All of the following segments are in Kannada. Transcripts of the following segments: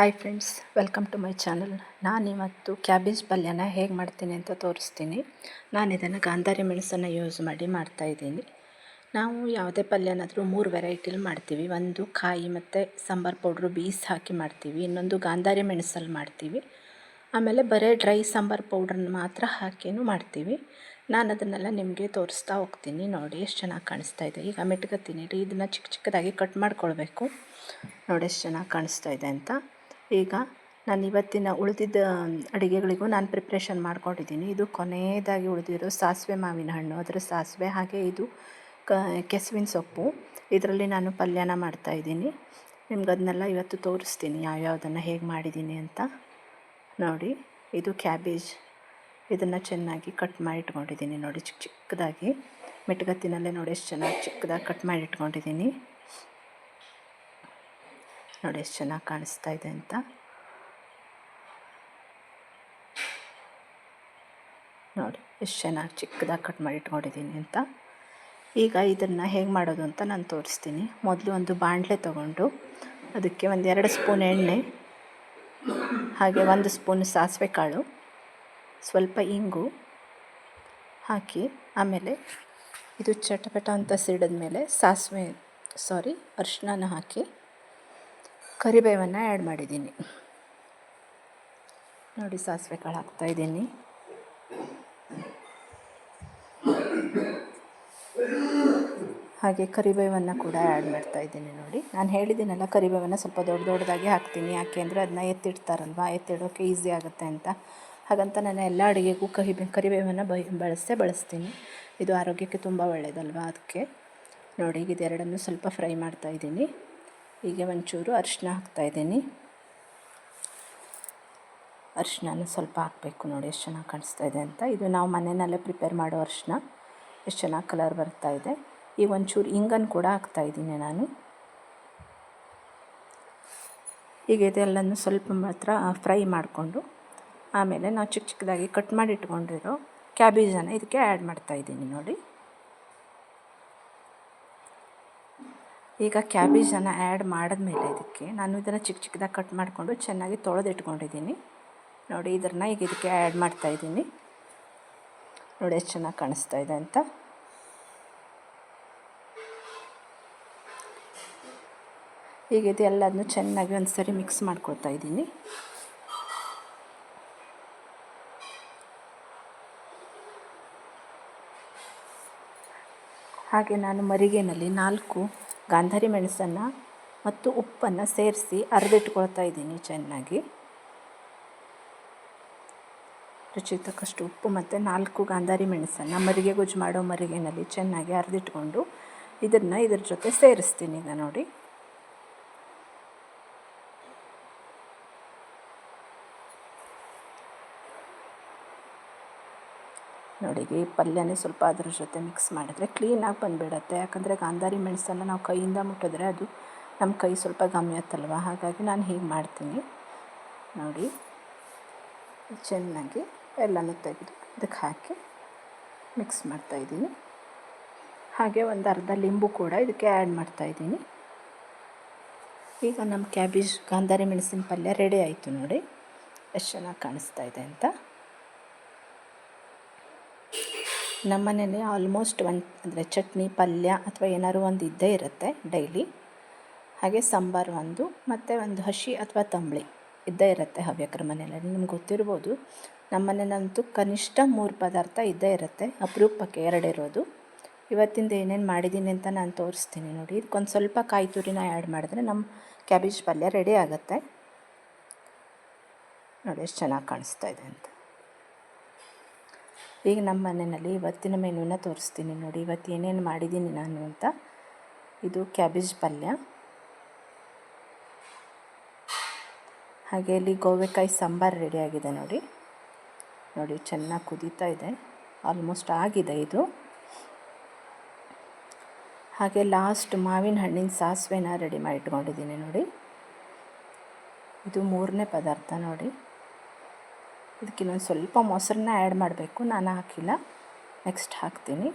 Hi friends, welcome to my channel. ನಾನಿವತ್ತು ಕ್ಯಾಬೇಜ್ ಪಲ್ಯನ ಹೇಗೆ ಮಾಡ್ತೀನಿ ಅಂತ ತೋರಿಸ್ತೀನಿ. ನಾನು ಇದನ್ನು ಗಾಂಧಾರಿ ಮೆಣಸನ್ನು ಯೂಸ್ ಮಾಡಿ ಮಾಡ್ತಾಯಿದ್ದೀನಿ. ನಾವು ಯಾವುದೇ ಪಲ್ಯನಾದರೂ 3 ವೆರೈಟಿಲಿ ಮಾಡ್ತೀವಿ. ಒಂದು ಕಾಯಿ ಮತ್ತು ಸಾಂಬಾರು ಪೌಡ್ರು ಬೀಸ್ ಹಾಕಿ ಮಾಡ್ತೀವಿ, ಇನ್ನೊಂದು ಗಾಂಧಾರಿ ಮೆಣಸಲ್ಲಿ ಮಾಡ್ತೀವಿ, ಆಮೇಲೆ ಬರೀ ಡ್ರೈ ಸಾಂಬಾರು ಪೌಡ್ರನ್ನ ಮಾತ್ರ ಹಾಕಿನೂ ಮಾಡ್ತೀವಿ. ನಾನು ಅದನ್ನೆಲ್ಲ ನಿಮಗೆ ತೋರಿಸ್ತಾ ಹೋಗ್ತೀನಿ. ನೋಡಿ ಎಷ್ಟು ಚೆನ್ನಾಗಿ ಕಾಣಿಸ್ತಾ ಇದೆ. ಈಗ ಮೆಟ್ಕೊತೀನಿ ರೀ, ಇದನ್ನು ಚಿಕ್ಕ ಚಿಕ್ಕದಾಗಿ ಕಟ್ ಮಾಡ್ಕೊಳ್ಬೇಕು. ನೋಡಿ ಎಷ್ಟು ಚೆನ್ನಾಗಿ ಕಾಣಿಸ್ತಾ ಇದೆ ಅಂತ. ಈಗ ನಾನು ಇವತ್ತಿನ ಉಳಿದಿದ್ದ ಅಡುಗೆಗಳಿಗೂ ನಾನು ಪ್ರಿಪ್ರೇಷನ್ ಮಾಡ್ಕೊಂಡಿದ್ದೀನಿ. ಇದು ಕೊನೆಯದಾಗಿ ಉಳಿದಿರೋ ಸಾಸಿವೆ ಮಾವಿನ ಹಣ್ಣು, ಅದರ ಸಾಸಿವೆ, ಹಾಗೆ ಇದು ಕೆಸುವಿನ ಸೊಪ್ಪು. ಇದರಲ್ಲಿ ನಾನು ಪಲ್ಯನ ಮಾಡ್ತಾಯಿದ್ದೀನಿ. ನಿಮ್ಗೆ ಅದನ್ನೆಲ್ಲ ಇವತ್ತು ತೋರಿಸ್ತೀನಿ ಯಾವ್ಯಾವುದನ್ನು ಹೇಗೆ ಮಾಡಿದ್ದೀನಿ ಅಂತ. ನೋಡಿ, ಇದು ಕ್ಯಾಬೇಜ್. ಇದನ್ನು ಚೆನ್ನಾಗಿ ಕಟ್ ಮಾಡಿ ಇಟ್ಕೊಂಡಿದ್ದೀನಿ. ನೋಡಿ, ಚಿಕ್ಕ ಚಿಕ್ಕದಾಗಿ ಮೆಟ್ಗತ್ತಿನಲ್ಲೇ ನೋಡಿ ಎಷ್ಟು ಚೆನ್ನಾಗಿ ಚಿಕ್ಕದಾಗಿ ಕಟ್ ಮಾಡಿ ಇಟ್ಕೊಂಡಿದ್ದೀನಿ. ನೋಡಿ ಎಷ್ಟು ಚೆನ್ನಾಗಿ ಕಾಣಿಸ್ತಾ ಇದೆ ಅಂತ. ನೋಡಿ ಎಷ್ಟು ಚೆನ್ನಾಗಿ ಚಿಕ್ಕದಾಗಿ ಕಟ್ ಮಾಡಿ ಇಟ್ಕೊಂಡಿದ್ದೀನಿ ಅಂತ. ಈಗ ಇದನ್ನು ಹೇಗೆ ಮಾಡೋದು ಅಂತ ನಾನು ತೋರಿಸ್ತೀನಿ. ಮೊದಲು ಒಂದು ಬಾಣಲೆ ತೊಗೊಂಡು ಅದಕ್ಕೆ 1-2 ಸ್ಪೂನ್ ಎಣ್ಣೆ, ಹಾಗೆ 1 ಸ್ಪೂನ್ ಸಾಸಿವೆ ಕಾಳು, ಸ್ವಲ್ಪ ಇಂಗು ಹಾಕಿ, ಆಮೇಲೆ ಇದು ಚಟಪಟ ಅಂತ ಸಿಡಿದ ಮೇಲೆ ಅರಿಶಿನ ಹಾಕಿ ಕರಿಬೇವನ್ನು ಆ್ಯಡ್ ಮಾಡಿದ್ದೀನಿ. ನೋಡಿ, ಸಾಸಿವೆ ಕಾಳು ಹಾಕ್ತಾಯಿದ್ದೀನಿ. ಹಾಗೆ ಕರಿಬೇವನ್ನು ಕೂಡ ಆ್ಯಡ್ ಮಾಡ್ತಾಯಿದ್ದೀನಿ. ನೋಡಿ, ನಾನು ಹೇಳಿದ್ದೀನಲ್ಲ, ಕರಿಬೇವನ್ನು ಸ್ವಲ್ಪ ದೊಡ್ಡದಾಗಿ ಹಾಕ್ತೀನಿ. ಯಾಕೆ ಅಂದರೆ ಅದನ್ನ ಎತ್ತಿಡ್ತಾರಲ್ವ, ಎತ್ತಿಡೋಕ್ಕೆ ಈಸಿ ಆಗುತ್ತೆ ಅಂತ. ಹಾಗಂತ ನಾನು ಎಲ್ಲ ಅಡುಗೆಗೂ ಕರಿಬೇವನ್ನು ಬಳಸ್ತೀನಿ. ಇದು ಆರೋಗ್ಯಕ್ಕೆ ತುಂಬ ಒಳ್ಳೆಯದಲ್ವ, ಅದಕ್ಕೆ. ನೋಡಿ, ಇದೆರಡನ್ನು ಸ್ವಲ್ಪ ಫ್ರೈ ಮಾಡ್ತಾಯಿದ್ದೀನಿ. ಹೀಗೆ ಒಂಚೂರು ಅರಿಶಿನ ಹಾಕ್ತಾಯಿದ್ದೀನಿ. ಅರಿಶಿನ ಸ್ವಲ್ಪ ಹಾಕಬೇಕು. ನೋಡಿ ಎಷ್ಟು ಚೆನ್ನಾಗಿ ಕಾಣಿಸ್ತಾ ಇದೆ ಅಂತ. ಇದು ನಾವು ಮನೆಯಲ್ಲೇ ಪ್ರಿಪೇರ್ ಮಾಡೋ ಅರಿಶಿನ. ಎಷ್ಟು ಚೆನ್ನಾಗಿ ಕಲರ್ ಬರ್ತಾ ಇದೆ. ಈಗ ಒಂಚೂರು ಇಂಗನ್ನು ಕೂಡ ಹಾಕ್ತಾಯಿದ್ದೀನಿ ನಾನು. ಈಗ ಇದೆಲ್ಲನೂ ಸ್ವಲ್ಪ ಮಾತ್ರ ಫ್ರೈ ಮಾಡಿಕೊಂಡು, ಆಮೇಲೆ ನಾವು ಚಿಕ್ಕ ಚಿಕ್ಕದಾಗಿ ಕಟ್ ಮಾಡಿ ಇಟ್ಕೊಂಡಿರೋ ಕ್ಯಾಬೇಜನ್ನು ಇದಕ್ಕೆ ಆ್ಯಡ್ ಮಾಡ್ತಾಯಿದ್ದೀನಿ. ನೋಡಿ, ಈಗ ಕ್ಯಾಬೇಜನ್ನು ಆ್ಯಡ್ ಮಾಡಿದ್ಮೇಲೆ ಇದಕ್ಕೆ ನಾನು ಇದನ್ನು ಚಿಕ್ಕ ಚಿಕ್ಕದಾಗಿ ಕಟ್ ಮಾಡಿಕೊಂಡು ಚೆನ್ನಾಗಿ ತೊಳೆದಿಟ್ಕೊಂಡಿದ್ದೀನಿ. ನೋಡಿ, ಇದನ್ನು ಈಗ ಇದಕ್ಕೆ ಆ್ಯಡ್ ಮಾಡ್ತಾಯಿದ್ದೀನಿ. ನೋಡಿ ಎಷ್ಟು ಚೆನ್ನಾಗಿ ಕಾಣಿಸ್ತಾ ಇದೆ ಅಂತ. ಈಗ ಇದೆಲ್ಲದನ್ನು ಚೆನ್ನಾಗಿ ಒಂದು ಸರಿ ಮಿಕ್ಸ್ ಮಾಡ್ಕೊಳ್ತಾ ಇದ್ದೀನಿ. ಹಾಗೆ ನಾನು ಮರಿಗೆನಲ್ಲಿ 4 ಗಾಂಧಾರಿ ಮೆಣಸನ್ನು ಮತ್ತು ಉಪ್ಪನ್ನು ಸೇರಿಸಿ ಅರೆದಿಟ್ಕೊಳ್ತಾ ಇದ್ದೀನಿ ಚೆನ್ನಾಗಿ. ರುಚಿಗೆ ತಕ್ಕಷ್ಟು ಉಪ್ಪು ಮತ್ತು 4 ಗಾಂಧಾರಿ ಮೆಣಸನ್ನು ಮರಿಗೆ ಗೊಜ್ಜು ಮಾಡೋ ಮರಿಗೆನಲ್ಲಿ ಚೆನ್ನಾಗಿ ಅರೆದಿಟ್ಕೊಂಡು ಇದನ್ನು ಇದ್ರ ಜೊತೆ ಸೇರಿಸ್ತೀನಿ. ಈಗ ನೋಡಿ, ಈ ಪಲ್ಯನೇ ಸ್ವಲ್ಪ ಅದ್ರ ಜೊತೆ ಮಿಕ್ಸ್ ಮಾಡಿದ್ರೆ ಕ್ಲೀನಾಗಿ ಬಂದುಬಿಡತ್ತೆ. ಯಾಕಂದರೆ ಗಾಂಧಾರಿ ಮೆಣಸನ್ನು ನಾವು ಕೈಯಿಂದ ಮುಟ್ಟಿದ್ರೆ ಅದು ನಮ್ಮ ಕೈ ಸ್ವಲ್ಪ ಗಮ್ಯತ್ತಲ್ವ, ಹಾಗಾಗಿ ನಾನು ಹೀಗೆ ಮಾಡ್ತೀನಿ. ನೋಡಿ, ಚೆನ್ನಾಗಿ ಎಲ್ಲನೂ ತೆಗೆದು ಇದಕ್ಕೆ ಹಾಕಿ ಮಿಕ್ಸ್ ಮಾಡ್ತಾಯಿದ್ದೀನಿ. ಹಾಗೆ ಒಂದು ಅರ್ಧ ಲಿಂಬು ಕೂಡ ಇದಕ್ಕೆ ಆ್ಯಡ್ ಮಾಡ್ತಾಯಿದ್ದೀನಿ. ಈಗ ನಮ್ಮ ಕ್ಯಾಬೇಜ್ ಗಾಂಧಾರಿ ಮೆಣಸಿನ ಪಲ್ಯ ರೆಡಿ ಆಯಿತು. ನೋಡಿ ಎಷ್ಟು ಚೆನ್ನಾಗಿ ಕಾಣಿಸ್ತಾ ಇದೆ ಅಂತ. ನಮ್ಮ ಮನೇಲಿ ಆಲ್ಮೋಸ್ಟ್ ಅಂದರೆ ಚಟ್ನಿ, ಪಲ್ಯ ಅಥವಾ ಏನಾದ್ರು ಒಂದು ಇದ್ದೇ ಇರುತ್ತೆ ಡೈಲಿ. ಹಾಗೆ ಸಾಂಬಾರು ಮತ್ತು ಒಂದು ಹಸಿ ಅಥವಾ ತಂಬಳಿ ಇದ್ದೇ ಇರುತ್ತೆ ಹವ್ಯಕರ ಮನೆಯಲ್ಲಿ. ನಿಮ್ಗೆ ಗೊತ್ತಿರ್ಬೋದು, ನಮ್ಮ ಮನೇಲಂತೂ ಕನಿಷ್ಠ 3 ಪದಾರ್ಥ ಇದ್ದೇ ಇರುತ್ತೆ, ಅಪರೂಪಕ್ಕೆ 2 ಇರೋದು. ಇವತ್ತಿಂದ ಏನೇನು ಮಾಡಿದ್ದೀನಿ ಅಂತ ನಾನು ತೋರಿಸ್ತೀನಿ. ನೋಡಿ, ಇದಕ್ಕೊಂದು ಸ್ವಲ್ಪ ಕಾಯಿ ತುರಿನ ಆ್ಯಡ್ ಮಾಡಿದ್ರೆ ನಮ್ಮ ಕ್ಯಾಬೇಜ್ ಪಲ್ಯ ರೆಡಿ ಆಗುತ್ತೆ. ನೋಡಿ ಎಷ್ಟು ಚೆನ್ನಾಗಿ ಕಾಣಿಸ್ತಾ ಇದೆ ಅಂತ. ಈಗ ನಮ್ಮ ಮನೆಯಲ್ಲಿ ಇವತ್ತಿನ ಮೆನುನ ತೋರಿಸ್ತೀನಿ. ನೋಡಿ, ಇವತ್ತು ಏನೇನು ಮಾಡಿದ್ದೀನಿ ನಾನು ಅಂತ. ಇದು ಕ್ಯಾಬೇಜ್ ಪಲ್ಯ, ಹಾಗೆ ಇಲ್ಲಿ ಗೋವೆಕಾಯಿ ಸಾಂಬಾರು ರೆಡಿಯಾಗಿದೆ. ನೋಡಿ ಚೆನ್ನಾಗಿ ಕುದೀತಾ ಇದೆ, ಆಲ್ಮೋಸ್ಟ್ ಆಗಿದೆ ಇದು. ಹಾಗೆ ಲಾಸ್ಟ್ ಮಾವಿನ ಹಣ್ಣಿನ ಸಾಸಿವೆನ ರೆಡಿ ಮಾಡಿ ಇಟ್ಕೊಂಡಿದ್ದೀನಿ. ನೋಡಿ, ಇದು 3ನೇ ಪದಾರ್ಥ. ನೋಡಿ, ಇದಕ್ಕೆ ಇನ್ನೊಂದು ಸ್ವಲ್ಪ ಮೊಸರನ್ನ ಆ್ಯಡ್ ಮಾಡಬೇಕು, ನಾನು ಹಾಕಿಲ್ಲ, ನೆಕ್ಸ್ಟ್ ಹಾಕ್ತೀನಿ.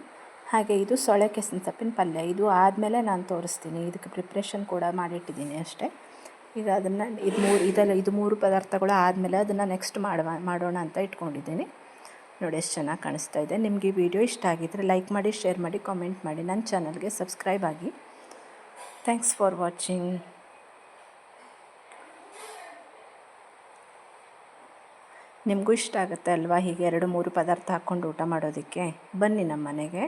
ಹಾಗೆ ಇದು ಸೊಳೆ ಕೆಸಿನ ಸೊಪ್ಪಿನ ಪಲ್ಯ. ಇದು ಆದಮೇಲೆ ನಾನು ತೋರಿಸ್ತೀನಿ. ಇದಕ್ಕೆ ಪ್ರಿಪ್ರೇಷನ್ ಕೂಡ ಮಾಡಿಟ್ಟಿದ್ದೀನಿ ಅಷ್ಟೇ. ಈಗ ಅದನ್ನು ಇದು ಮೂರು ಪದಾರ್ಥಗಳು ಆದಮೇಲೆ ಅದನ್ನು ನೆಕ್ಸ್ಟ್ ಮಾಡೋಣ ಅಂತ ಇಟ್ಕೊಂಡಿದ್ದೀನಿ. ನೋಡಿ ಎಷ್ಟು ಚೆನ್ನಾಗಿ ಕಾಣಿಸ್ತಾ ಇದೆ. ನಿಮಗೆ ಈ ವಿಡಿಯೋ ಇಷ್ಟ ಆಗಿದ್ದರೆ ಲೈಕ್ ಮಾಡಿ, ಶೇರ್ ಮಾಡಿ, ಕಾಮೆಂಟ್ ಮಾಡಿ, ನನ್ನ ಚಾನಲ್ಗೆ ಸಬ್ಸ್ಕ್ರೈಬ್ ಆಗಿ. Thanks for watching. ನಿಮಗೂ ಇಷ್ಟ ಆಗುತ್ತೆ ಅಲ್ವಾ ಹೀಗೆ 2-3 ಪದಾರ್ಥ ಹಾಕ್ಕೊಂಡು ಊಟ ಮಾಡೋದಕ್ಕೆ? ಬನ್ನಿ ನಮ್ಮ ಮನೆಗೆ.